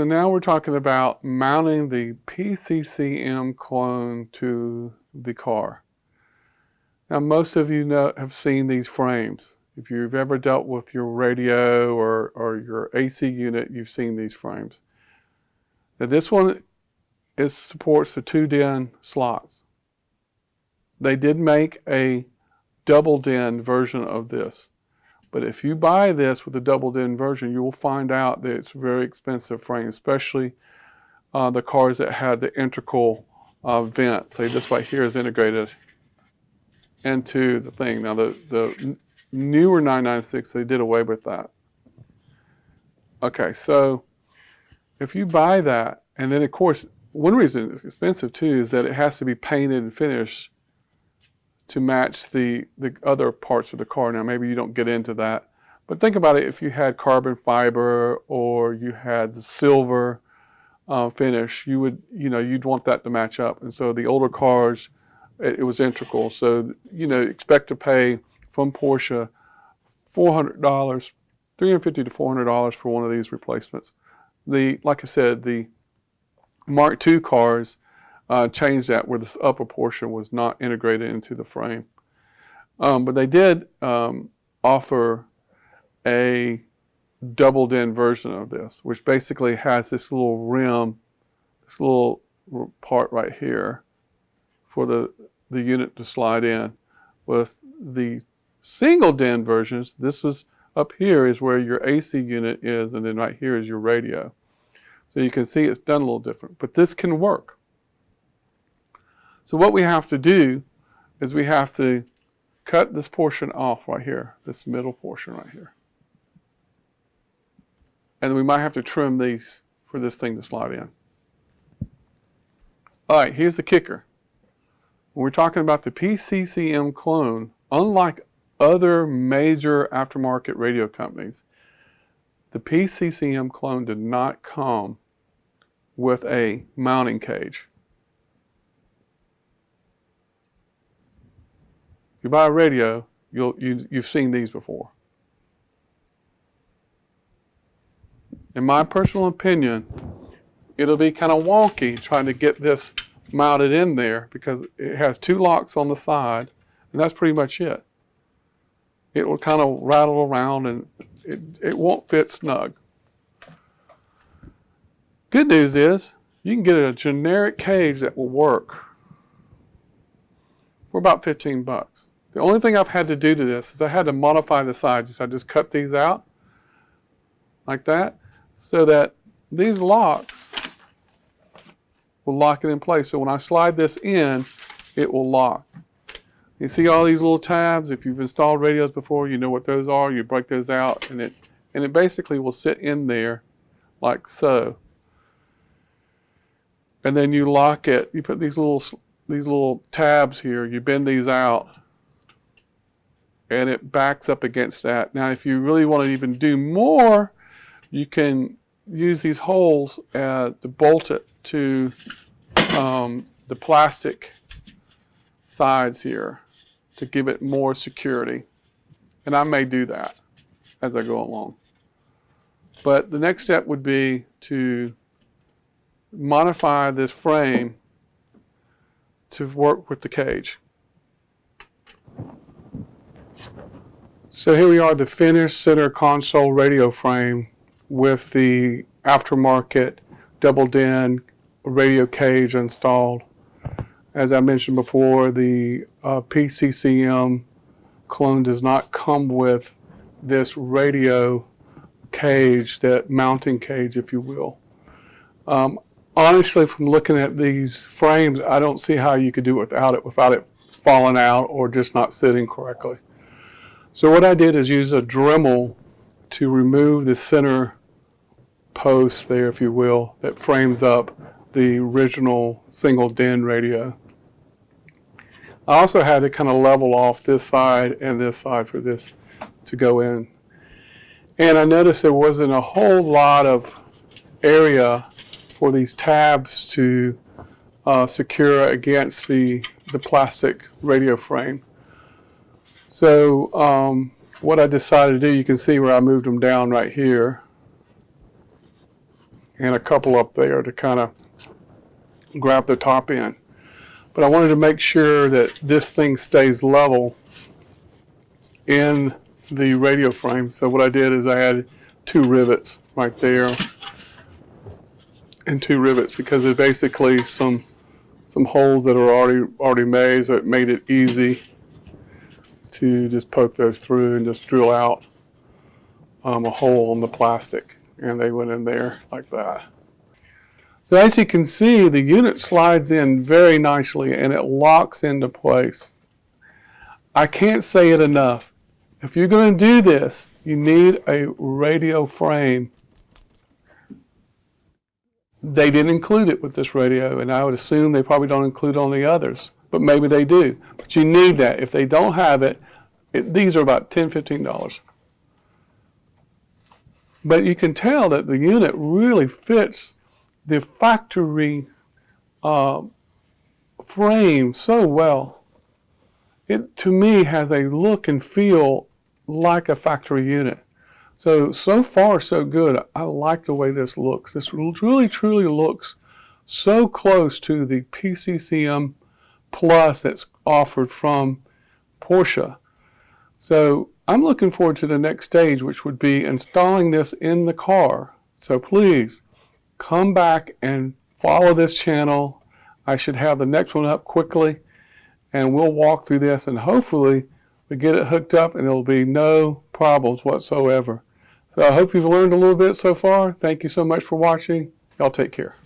So now we're talking about mounting the PCCM clone to the car. Now most of you have seen these frames. If you've ever dealt with your radio or your AC unit, you've seen these frames. Now this one supports the 2 DIN slots. They did make a double DIN version of this. But if you buy this with a double DIN version, you will find out that it's a very expensive frame, especially the cars that had the integral vent. Say this right here is integrated into the thing. Now the newer 996, they did away with that. Okay, so if you buy that, and then of course, one reason it's expensive too is that it has to be painted and finished to match the other parts of the car. Now maybe you don't get into that, but think about it. If you had carbon fiber or you had the silver finish, you'd want that to match up. And so the older cars, it was integral. So expect to pay from Porsche $400, $350 to $400 for one of these replacements. Like I said, the Mark II cars changed that, where this upper portion was not integrated into the frame. But they did offer a double DIN version of this, which basically has this little rim, this little part right here for the unit to slide in. With the single DIN versions, this was up here is where your AC unit is, and then right here is your radio. So you can see it's done a little different, but this can work. So what we have to do is we have to cut this portion off right here, this middle portion right here. And we might have to trim these for this thing to slide in. All right, here's the kicker. When we're talking about the PCCM clone, unlike other major aftermarket radio companies, the PCCM clone did not come with a mounting cage. You buy a radio, you've seen these before. In my personal opinion, it'll be kind of wonky trying to get this mounted in there because it has 2 locks on the side, and that's pretty much it. It will kind of rattle around and it won't fit snug. Good news is you can get a generic cage that will work for about 15 bucks. The only thing I've had to do to this is I had to modify the sides. I just cut these out like that so that these locks will lock it in place. So when I slide this in, it will lock. You see all these little tabs? If you've installed radios before, you know what those are. You break those out and it basically will sit in there like so. And then you lock it. You put these little tabs here. You bend these out, and it backs up against that. Now, if you really want to even do more, you can use these holes to bolt it to the plastic sides here to give it more security. And I may do that as I go along. But the next step would be to modify this frame to work with the cage. So here we are, the finished center console radio frame with the aftermarket double DIN radio cage installed. As I mentioned before, the PCCM clone does not come with this radio cage, that mounting cage, if you will. Honestly, from looking at these frames, I don't see how you could do it without it falling out or just not sitting correctly. So what I did is use a Dremel to remove the center post there, if you will, that frames up the original single DIN radio. I also had to kind of level off this side and this side for this to go in. And I noticed there wasn't a whole lot of area for these tabs to secure against the plastic radio frame. So what I decided to do, you can see where I moved them down right here. and a couple up there to kind of grab the top end. But I wanted to make sure that this thing stays level in the radio frame. So what I did is I added 2 rivets right there and 2 rivets because they're basically some holes that are already made, so it made it easy to just poke those through and just drill out a hole on the plastic, and they went in there like that. So as you can see, the unit slides in very nicely and it locks into place. I can't say it enough. If you're going to do this, you need a radio frame. They didn't include it with this radio, and I would assume they probably don't include it on the others, but maybe they do. But you need that. If they don't have it, these are about $10, $15. But you can tell that the unit really fits the factory frame so well. It, to me, has a look and feel like a factory unit. So far, so good. I like the way this looks. This really, truly looks so close to the PCCM Plus that's offered from Porsche. So I'm looking forward to the next stage, which would be installing this in the car. So please come back and follow this channel. I should have the next one up quickly, and we'll walk through this, and hopefully we get it hooked up and there'll be no problems whatsoever. So I hope you've learned a little bit so far. Thank you so much for watching. Y'all take care.